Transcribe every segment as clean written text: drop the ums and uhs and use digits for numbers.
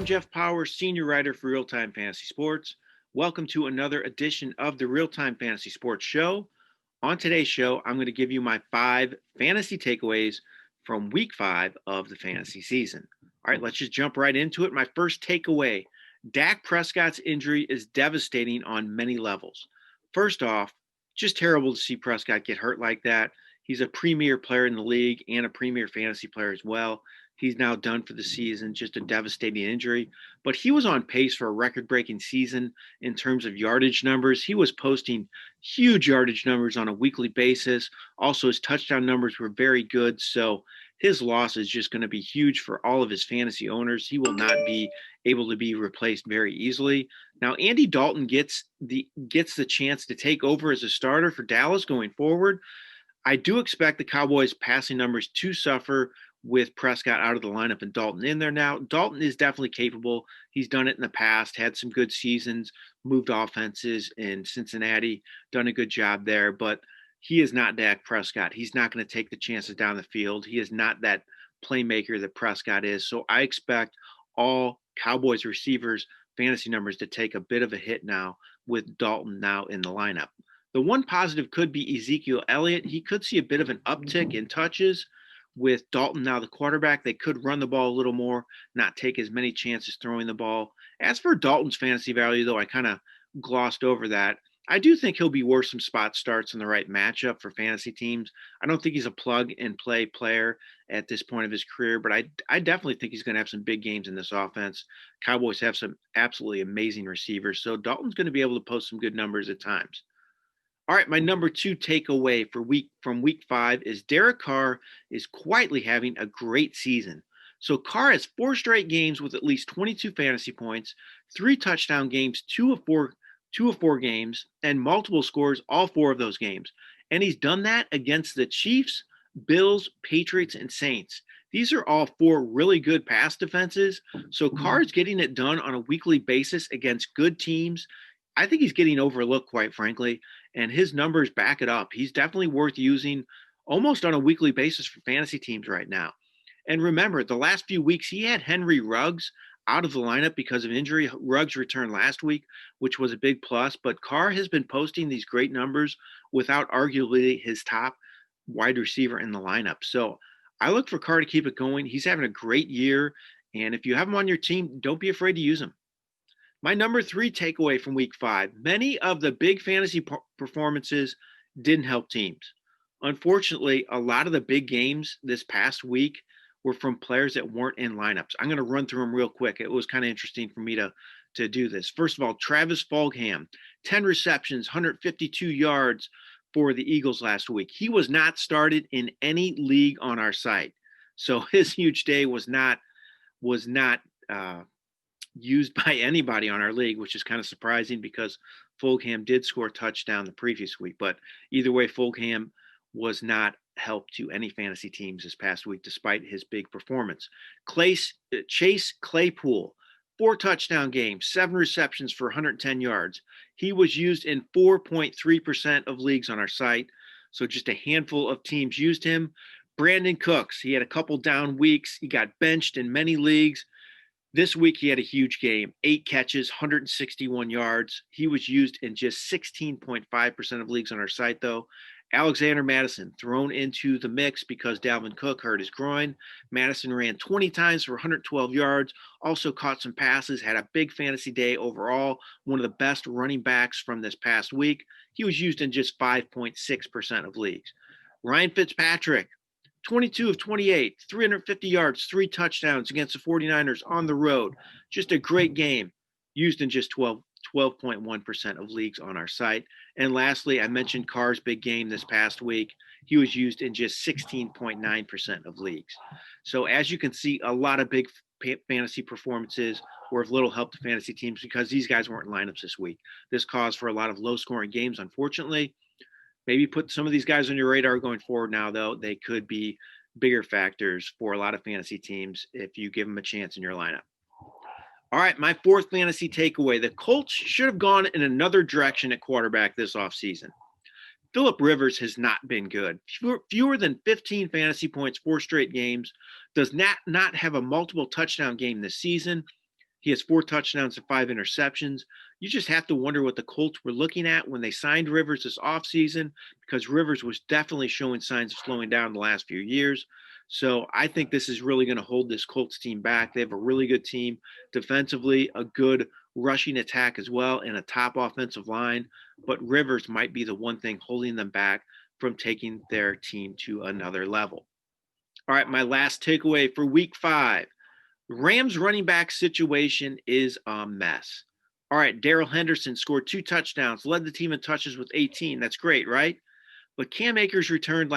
I'm Jeff Paur, senior writer for RealTime Fantasy Sports. Welcome to another edition of the RealTime Fantasy Sports Show. On today's show, I'm going to give you my 5 fantasy takeaways from week 5 of the fantasy season. All right, let's just jump right into it. My first takeaway: Dak Prescott's injury is devastating on many levels. First off, just terrible to see Prescott get hurt like that. He's a premier player in the league and a premier fantasy player as well. He's now done for the season, just a devastating injury. But he was on pace for a record-breaking season in terms of yardage numbers. He was posting huge yardage numbers on a weekly basis. Also, his touchdown numbers were very good. So his loss is just going to be huge for all of his fantasy owners. He will not be able to be replaced very easily. Now, Andy Dalton gets the chance to take over as a starter for Dallas going forward. I do expect the Cowboys' passing numbers to suffer with Prescott out of the lineup and Dalton in there now. Dalton is definitely capable. He's done it in the past, had some good seasons, moved offenses in Cincinnati, done a good job there, but he is not Dak Prescott. He's not going to take the chances down the field. He is not that playmaker that Prescott is. So I expect all Cowboys receivers' fantasy numbers to take a bit of a hit now with Dalton now in the lineup. The one positive could be Ezekiel Elliott. He could see a bit of an uptick in touches with Dalton now the quarterback. They could run the ball a little more, not take as many chances throwing the ball. As for Dalton's fantasy value, though, I kind of glossed over that. I do think he'll be worth some spot starts in the right matchup for fantasy teams. I don't think he's a plug and play player at this point of his career, but I definitely think he's going to have some big games in this offense. Cowboys have some absolutely amazing receivers, so Dalton's going to be able to post some good numbers at times. All right, my number 2 takeaway from week 5 is Derek Carr is quietly having a great season. So Carr has 4 straight games with at least 22 fantasy points, 3 touchdown games, 2 of 4 games, and multiple scores all 4 of those games. And he's done that against the Chiefs, Bills, Patriots, and Saints. These are all 4 really good pass defenses. So Carr's getting it done on a weekly basis against good teams. I think he's getting overlooked, quite frankly, and his numbers back it up. He's definitely worth using almost on a weekly basis for fantasy teams right now. And remember, the last few weeks, he had Henry Ruggs out of the lineup because of injury. Ruggs returned last week, which was a big plus, but Carr has been posting these great numbers without arguably his top wide receiver in the lineup. So I look for Carr to keep it going. He's having a great year, and if you have him on your team, don't be afraid to use him. My number 3 takeaway from week 5: many of the big fantasy performances didn't help teams. Unfortunately, a lot of the big games this past week were from players that weren't in lineups. I'm going to run through them real quick. It was kind of interesting for me to do this. First of all, Travis Fulgham, 10 receptions, 152 yards for the Eagles last week. He was not started in any league on our site. So his huge day was not used by anybody on our league, which is kind of surprising because Fulgham did score a touchdown the previous week. But either way, Fulgham was not help to any fantasy teams this past week, despite his big performance. Chase Claypool, 4 touchdown games, 7 receptions for 110 yards. He was used in 4.3% of leagues on our site. So just a handful of teams used him. Brandon Cooks, he had a couple down weeks. He got benched in many leagues. This week, he had a huge game, 8 catches, 161 yards. He was used in just 16.5% of leagues on our site, though. Alexander Mattison thrown into the mix because Dalvin Cook hurt his groin. Mattison ran 20 times for 112 yards, also caught some passes, had a big fantasy day overall, one of the best running backs from this past week. He was used in just 5.6% of leagues. Ryan Fitzpatrick, 22 of 28, 350 yards, 3 touchdowns against the 49ers on the road. Just a great game, used in just 12.1% of leagues on our site. And lastly, I mentioned Carr's big game this past week. He was used in just 16.9% of leagues. So as you can see, a lot of big fantasy performances were of little help to fantasy teams because these guys weren't in lineups this week. This caused for a lot of low-scoring games, unfortunately. Maybe put some of these guys on your radar going forward now, though. They could be bigger factors for a lot of fantasy teams if you give them a chance in your lineup. All right, my 4th fantasy takeaway. The Colts should have gone in another direction at quarterback this offseason. Phillip Rivers has not been good. Fewer than 15 fantasy points, 4 straight games. Does not have a multiple touchdown game this season. He has 4 touchdowns and 5 interceptions. You just have to wonder what the Colts were looking at when they signed Rivers this offseason, because Rivers was definitely showing signs of slowing down the last few years. So I think this is really going to hold this Colts team back. They have a really good team defensively, a good rushing attack as well, and a top offensive line. But Rivers might be the one thing holding them back from taking their team to another level. All right, my last takeaway for week 5. Rams running back situation is a mess. All right, Darrell Henderson scored 2 touchdowns, led the team in touches with 18. That's great, right? But Cam Akers returned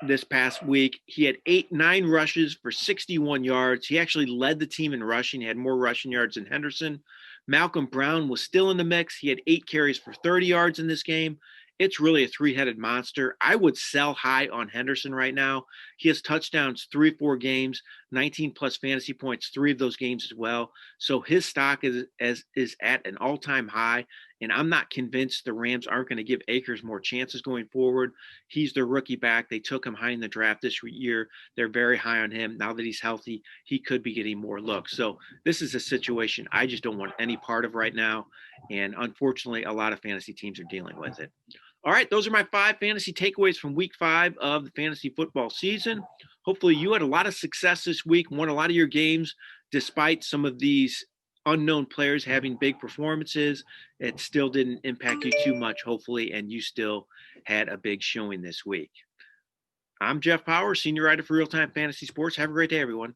this past week. He had 9 rushes for 61 yards. He actually led the team in rushing. He had more rushing yards than Henderson. Malcolm Brown was still in the mix. He had 8 carries for 30 yards in this game. It's really a 3-headed monster. I would sell high on Henderson right now. He has touchdowns 3-4 games, 19 plus fantasy points, 3 of those games as well. So his stock is at an all-time high, and I'm not convinced the Rams aren't going to give Akers more chances going forward. He's the rookie back. They took him high in the draft this year. They're very high on him. Now that he's healthy, he could be getting more looks. So this is a situation I just don't want any part of right now, and unfortunately, a lot of fantasy teams are dealing with it. All right, those are my 5 fantasy takeaways from week 5 of the fantasy football season. Hopefully you had a lot of success this week, won a lot of your games despite some of these unknown players having big performances. It still didn't impact you too much, hopefully, and you still had a big showing this week. I'm Jeff Paur, senior writer for RealTime Fantasy Sports. Have a great day, everyone.